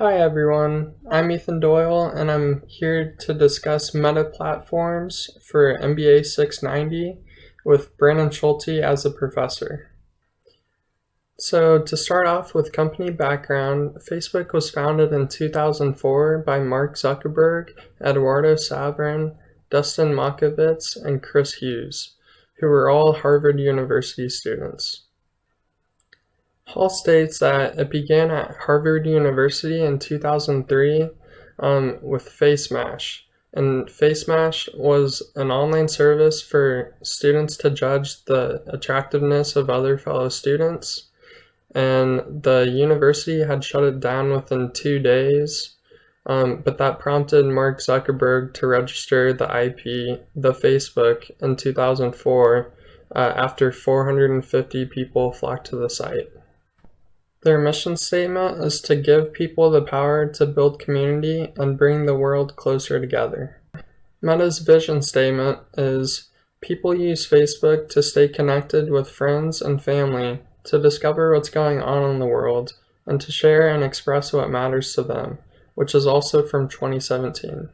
Hi everyone, I'm Ethan Doyle and I'm here to discuss meta platforms for MBA 690 with Brandon Schulte as a professor. So to start off with company background, Facebook was founded in 2004 by Mark Zuckerberg, Eduardo Saverin, Dustin Machkovitz, and Chris Hughes, who were all Harvard University students. Hall states that it began at Harvard University in 2003 with FaceMash. And FaceMash was an online service for students to judge the attractiveness of other fellow students. And the university had shut it down within 2 days. But that prompted Mark Zuckerberg to register the IP, the Facebook, in 2004 after 450 people flocked to the site. Their mission statement is to give people the power to build community and bring the world closer together. Meta's vision statement is, people use Facebook to stay connected with friends and family, to discover what's going on in the world, and to share and express what matters to them, which is also from 2017.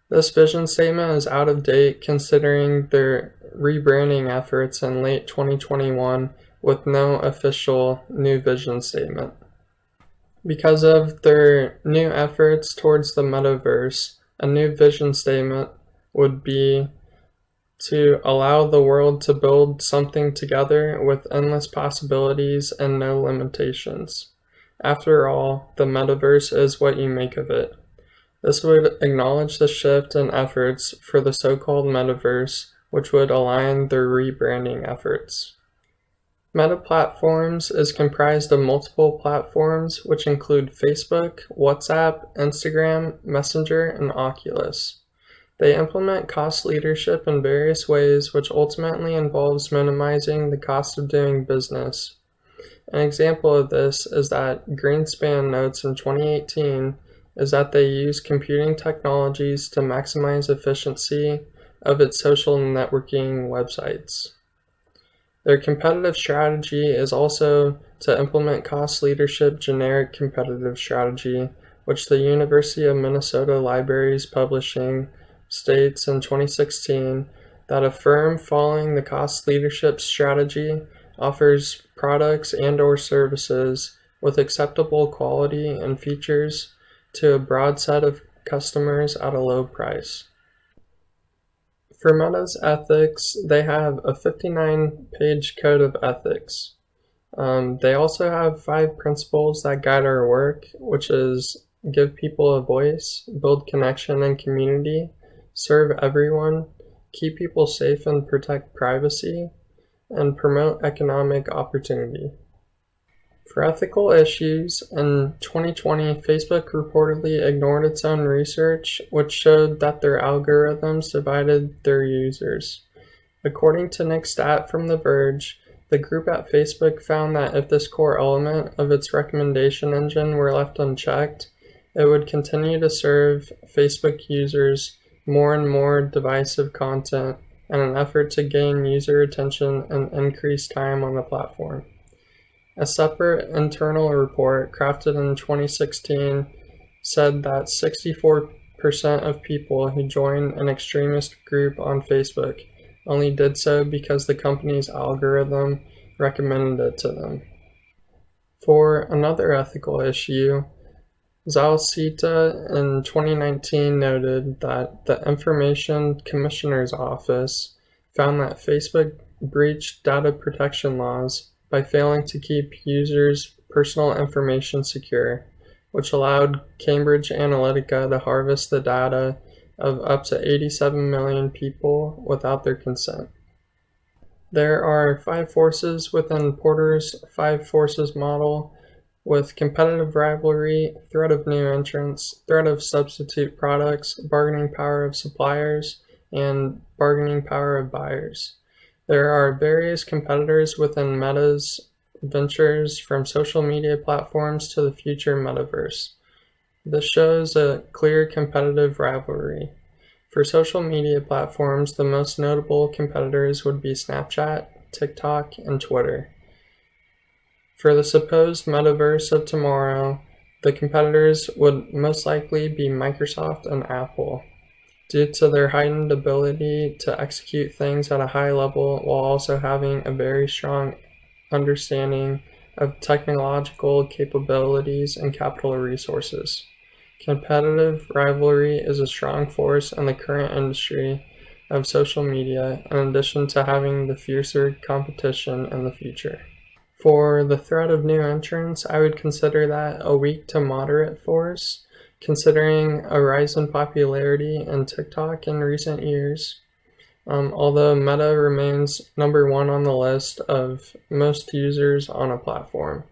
This vision statement is out of date considering their rebranding efforts in late 2021 with no official new vision statement. Because of their new efforts towards the metaverse, a new vision statement would be to allow the world to build something together with endless possibilities and no limitations. After all, the metaverse is what you make of it. This would acknowledge the shift in efforts for the so-called metaverse, which would align their rebranding efforts. Meta Platforms is comprised of multiple platforms, which include Facebook, WhatsApp, Instagram, Messenger, and Oculus. They implement cost leadership in various ways, which ultimately involves minimizing the cost of doing business. An example of this is that Greenspan notes in 2018 is that they use computing technologies to maximize efficiency of its social networking websites. Their competitive strategy is also to implement cost leadership generic competitive strategy, which the University of Minnesota Libraries Publishing states in 2016 that a firm following the cost leadership strategy offers products and/or services with acceptable quality and features to a broad set of customers at a low price. For Meta's ethics, they have a 59-page code of ethics. They also have 5 principles that guide our work, which is give people a voice, build connection and community, serve everyone, keep people safe and protect privacy, and promote economic opportunity. For ethical issues, in 2020, Facebook reportedly ignored its own research, which showed that their algorithms divided their users. According to Nick Stat from The Verge, the group at Facebook found that if this core element of its recommendation engine were left unchecked, it would continue to serve Facebook users more and more divisive content in an effort to gain user attention and increase time on the platform. A separate internal report crafted in 2016 said that 64% of people who join an extremist group on Facebook only did so because the company's algorithm recommended it to them. For another ethical issue, Zalcita in 2019 noted that the Information Commissioner's Office found that Facebook breached data protection laws by failing to keep users' personal information secure, which allowed Cambridge Analytica to harvest the data of up to 87 million people without their consent. There are 5 forces within Porter's 5 forces model, with competitive rivalry, threat of new entrants, threat of substitute products, bargaining power of suppliers, and bargaining power of buyers. There are various competitors within Meta's ventures, from social media platforms to the future metaverse. This shows a clear competitive rivalry. For social media platforms, the most notable competitors would be Snapchat, TikTok, and Twitter. For the supposed metaverse of tomorrow, The competitors would most likely be Microsoft and Apple, due to their heightened ability to execute things at a high level while also having a very strong understanding of technological capabilities and capital resources. Competitive rivalry is a strong force in the current industry of social media, in addition to having the fiercer competition in the future. For the threat of new entrants, I would consider that a weak to moderate force, considering a rise in popularity in TikTok in recent years. Although Meta remains number one on the list of most users on a platform.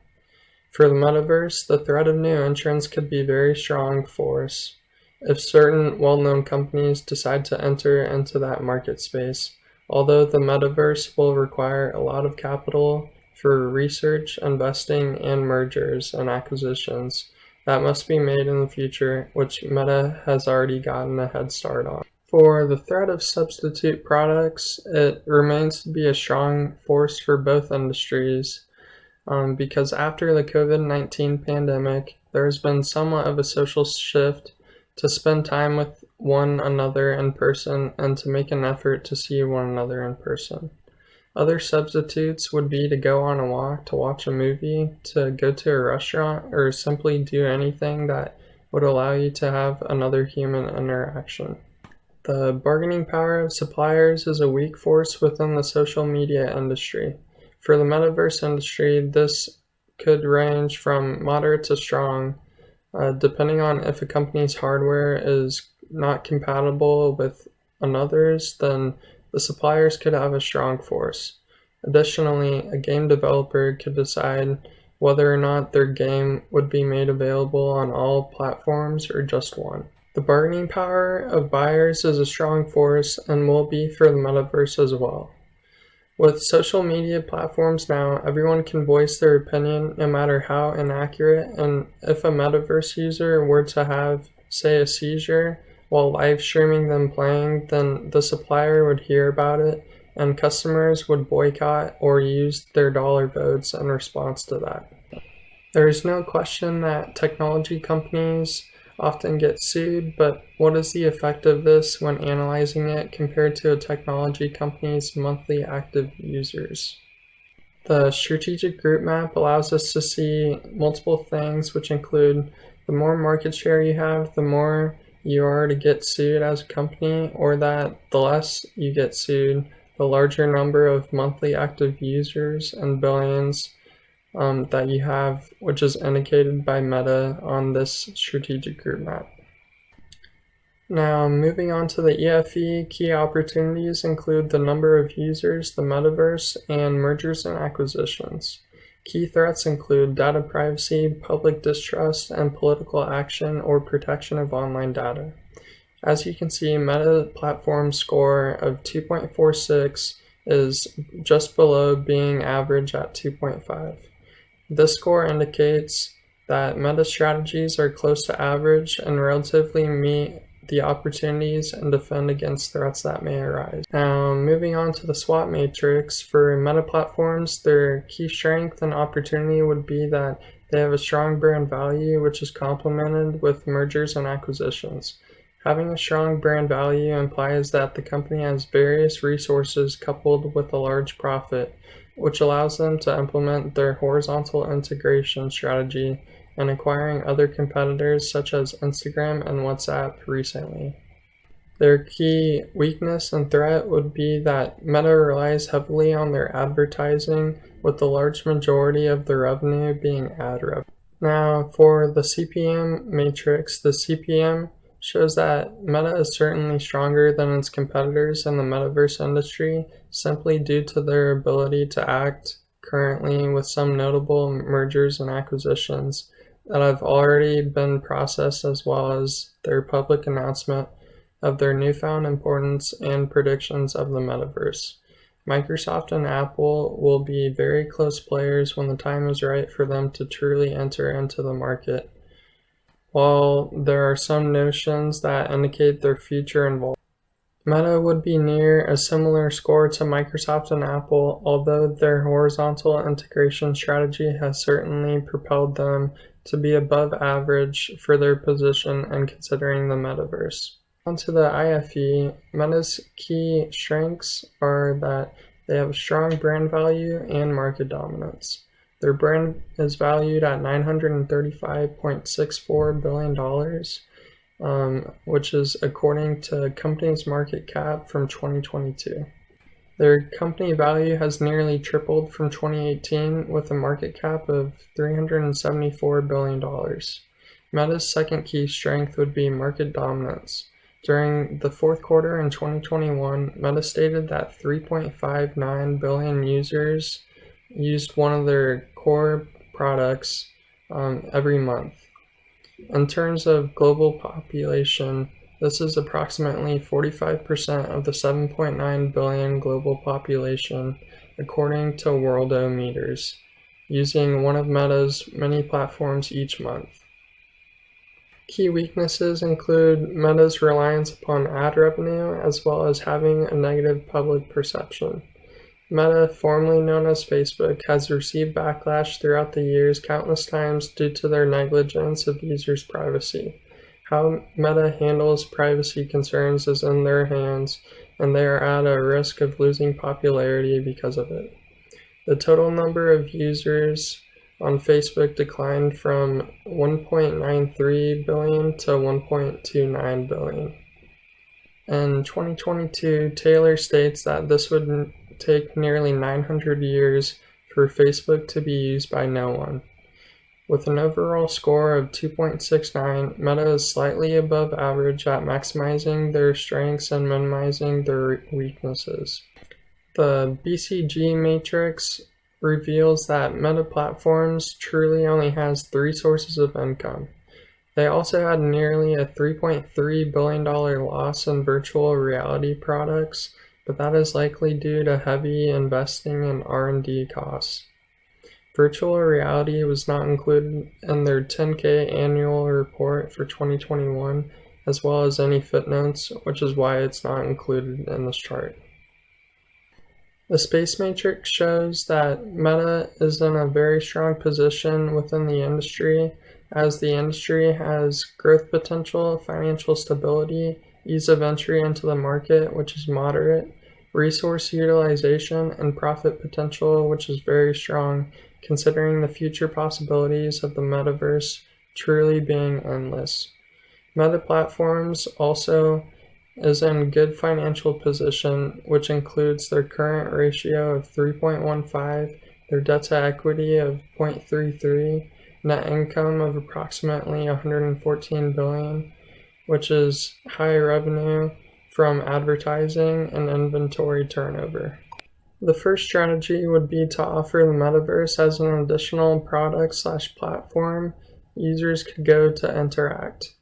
For the metaverse, the threat of new entrants could be a very strong force if certain well-known companies decide to enter into that market space. Although the metaverse will require a lot of capital for research, investing, and mergers and acquisitions that must be made in the future, which Meta has already gotten a head start on. For the threat of substitute products, it remains to be a strong force for both industries, because after the COVID-19 pandemic, there has been somewhat of a social shift to spend time with one another in person and to make an effort to see one another in person. Other substitutes would be to go on a walk, to watch a movie, to go to a restaurant, or simply do anything that would allow you to have another human interaction. The bargaining power of suppliers is a weak force within the social media industry. For the metaverse industry, this could range from moderate to strong, depending on if a company's hardware is not compatible with another's, then the suppliers could have a strong force. Additionally, a game developer could decide whether or not their game would be made available on all platforms or just one. The bargaining power of buyers is a strong force and will be for the metaverse as well. With social media platforms now, everyone can voice their opinion no matter how inaccurate, and if a metaverse user were to have, say, a seizure while live streaming them playing, then the supplier would hear about it and customers would boycott or use their dollar votes in response to that. There is no question that technology companies often get sued, but what is the effect of this when analyzing it compared to a technology company's monthly active users? The strategic group map allows us to see multiple things, which include the more market share you have, the more you are to get sued as a company, or that the less you get sued, the larger number of monthly active users and billions that you have, which is indicated by Meta on this strategic group map. Now, moving on to the EFE, key opportunities include the number of users, the metaverse, and mergers and acquisitions. Key threats include data privacy, public distrust, and political action or protection of online data. As you can see, Meta platform score of 2.46 is just below being average at 2.5. This score indicates that Meta strategies are close to average and relatively meet the opportunities and defend against threats that may arise. Now, moving on to the SWOT matrix, for Meta platforms, their key strength and opportunity would be that they have a strong brand value, which is complemented with mergers and acquisitions. Having a strong brand value implies that the company has various resources coupled with a large profit, which allows them to implement their horizontal integration strategy and acquiring other competitors such as Instagram and WhatsApp recently. Their key weakness and threat would be that Meta relies heavily on their advertising, with the large majority of the revenue being ad revenue. Now, for the CPM matrix, the CPM shows that Meta is certainly stronger than its competitors in the metaverse industry, simply due to their ability to act currently with some notable mergers and acquisitions that have already been processed, as well as their public announcement of their newfound importance and predictions of the metaverse. Microsoft and Apple will be very close players when the time is right for them to truly enter into the market. While there are some notions that indicate their future involvement, Meta would be near a similar score to Microsoft and Apple, although their horizontal integration strategy has certainly propelled them to be above average for their position and considering the metaverse. Onto the IFE, Meta's key strengths are that they have a strong brand value and market dominance. Their brand is valued at $935.64 billion, which is according to company's market cap from 2022. Their company value has nearly tripled from 2018 with a market cap of $374 billion. Meta's second key strength would be market dominance. During the fourth quarter in 2021, Meta stated that 3.59 billion users used one of their core products every month. In terms of global population, this is approximately 45% of the 7.9 billion global population, according to Worldometers, using one of Meta's many platforms each month. Key weaknesses include Meta's reliance upon ad revenue, as well as having a negative public perception. Meta, formerly known as Facebook, has received backlash throughout the years countless times due to their negligence of users' privacy. How Meta handles privacy concerns is in their hands, and they are at a risk of losing popularity because of it. The total number of users on Facebook declined from 1.93 billion to 1.29 billion. In 2022, Taylor states that this would take nearly 900 years for Facebook to be used by no one. With an overall score of 2.69, Meta is slightly above average at maximizing their strengths and minimizing their weaknesses. The BCG matrix reveals that Meta Platforms truly only has 3 sources of income. They also had nearly a $3.3 billion loss in virtual reality products, but that is likely due to heavy investing in R&D costs. Virtual reality was not included in their 10K annual report for 2021, as well as any footnotes, which is why it's not included in this chart. The space matrix shows that Meta is in a very strong position within the industry, as the industry has growth potential, financial stability, ease of entry into the market, which is moderate, resource utilization, and profit potential, which is very strong, considering the future possibilities of the metaverse truly being endless. Meta Platforms also is in good financial position, which includes their current ratio of 3.15, their debt to equity of 0.33, net income of approximately $114 billion, which is high revenue from advertising and inventory turnover. The first strategy would be to offer the metaverse as an additional product/platform users could go to interact.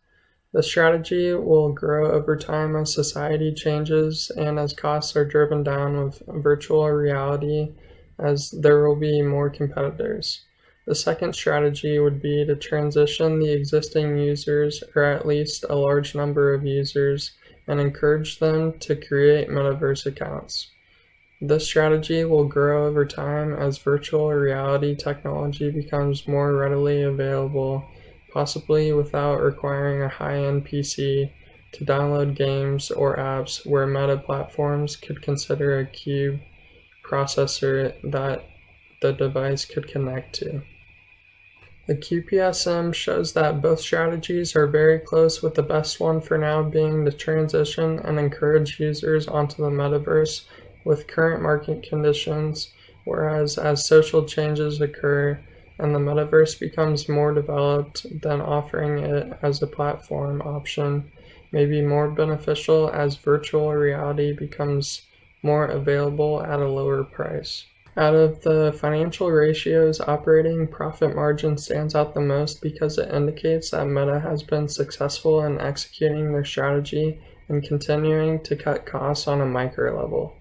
The strategy will grow over time as society changes and as costs are driven down with virtual reality, as there will be more competitors. The second strategy would be to transition the existing users, or at least a large number of users, and encourage them to create metaverse accounts. This strategy will grow over time as virtual reality technology becomes more readily available, possibly without requiring a high-end PC to download games or apps, where Meta Platforms could consider a cube processor that the device could connect to. The QPSM shows that both strategies are very close, with the best one for now being to transition and encourage users onto the metaverse with current market conditions, whereas as social changes occur and the metaverse becomes more developed, then offering it as a platform option may be more beneficial as virtual reality becomes more available at a lower price. Out of the financial ratios, operating profit margin stands out the most because it indicates that Meta has been successful in executing their strategy and continuing to cut costs on a micro level.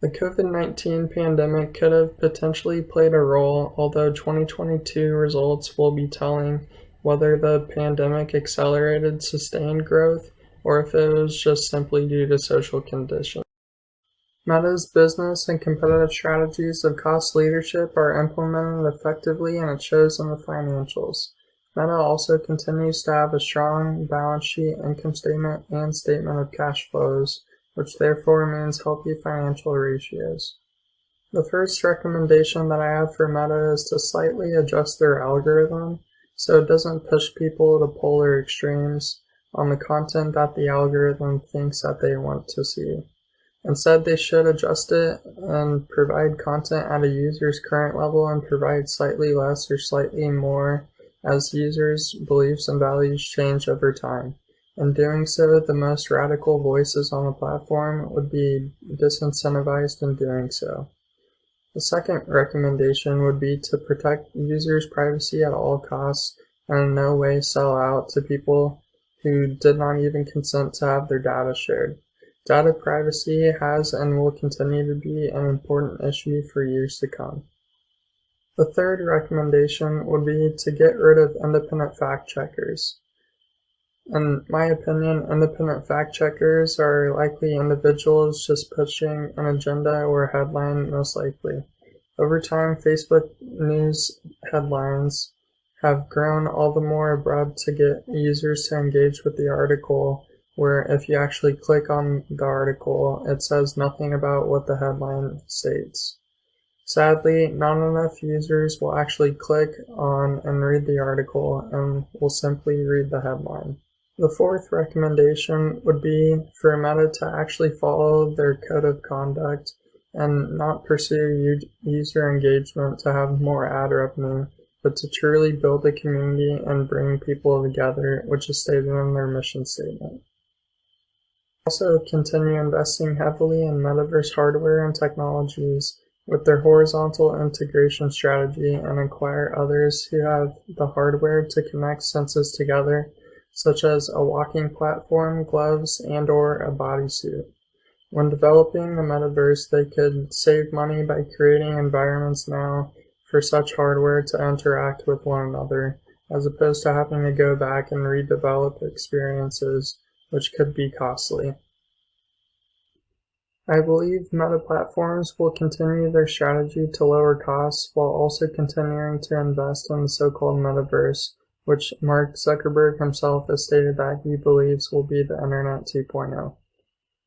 The COVID-19 pandemic could have potentially played a role, although 2022 results will be telling whether the pandemic accelerated sustained growth or if it was just simply due to social conditions. Meta's business and competitive strategies of cost leadership are implemented effectively, and it shows in the financials. Meta also continues to have a strong balance sheet, income statement, and statement of cash flows, which therefore means healthy financial ratios. The first recommendation that I have for Meta is to slightly adjust their algorithm so it doesn't push people to polar extremes on the content that the algorithm thinks that they want to see. Instead, they should adjust it and provide content at a user's current level and provide slightly less or slightly more as users' beliefs and values change over time. In doing so, the most radical voices on the platform would be disincentivized in doing so. The second recommendation would be to protect users' privacy at all costs and in no way sell out to people who did not even consent to have their data shared. Data privacy has and will continue to be an important issue for years to come. The third recommendation would be to get rid of independent fact checkers. In my opinion, independent fact checkers are likely individuals just pushing an agenda or a headline, most likely. Over time, Facebook news headlines have grown all the more abrupt to get users to engage with the article, where if you actually click on the article, it says nothing about what the headline states. Sadly, not enough users will actually click on and read the article and will simply read the headline. The fourth recommendation would be for Meta to actually follow their code of conduct and not pursue user engagement to have more ad revenue, but to truly build a community and bring people together, which is stated in their mission statement. Also, continue investing heavily in metaverse hardware and technologies with their horizontal integration strategy and acquire others who have the hardware to connect senses together, such as a walking platform, gloves, and/or a bodysuit. When developing the metaverse, they could save money by creating environments now for such hardware to interact with one another, as opposed to having to go back and redevelop experiences, which could be costly. I believe Meta platforms will continue their strategy to lower costs while also continuing to invest in the so-called metaverse, which Mark Zuckerberg himself has stated that he believes will be the Internet 2.0.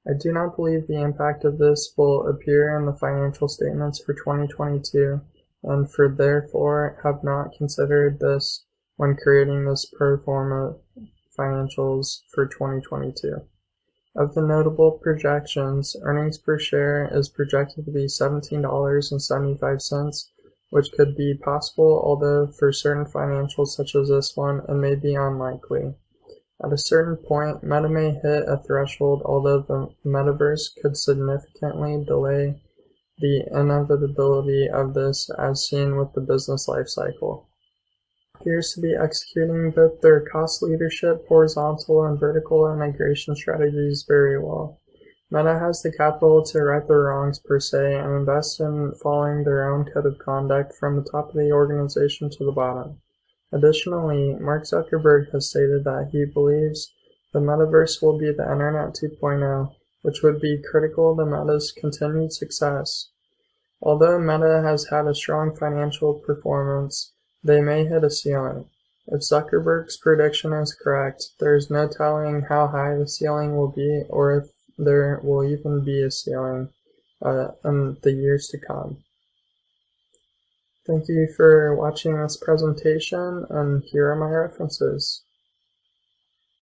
I do not believe the impact of this will appear in the financial statements for 2022, and therefore have not considered this when creating this pro forma financials for 2022. Of the notable projections, earnings per share is projected to be $17.75, which could be possible, although for certain financials such as this one, it may be unlikely. At a certain point, Meta may hit a threshold, although the metaverse could significantly delay the inevitability of this as seen with the business life cycle. Appears to be executing both their cost leadership, horizontal and vertical integration strategies very well. Meta has the capital to right their wrongs per se and invest in following their own code of conduct from the top of the organization to the bottom. Additionally, Mark Zuckerberg has stated that he believes the metaverse will be the Internet 2.0, which would be critical to Meta's continued success. Although Meta has had a strong financial performance, they may hit a ceiling. If Zuckerberg's prediction is correct, there is no telling how high the ceiling will be or if there will even be a ceiling in the years to come. Thank you for watching this presentation, and here are my references.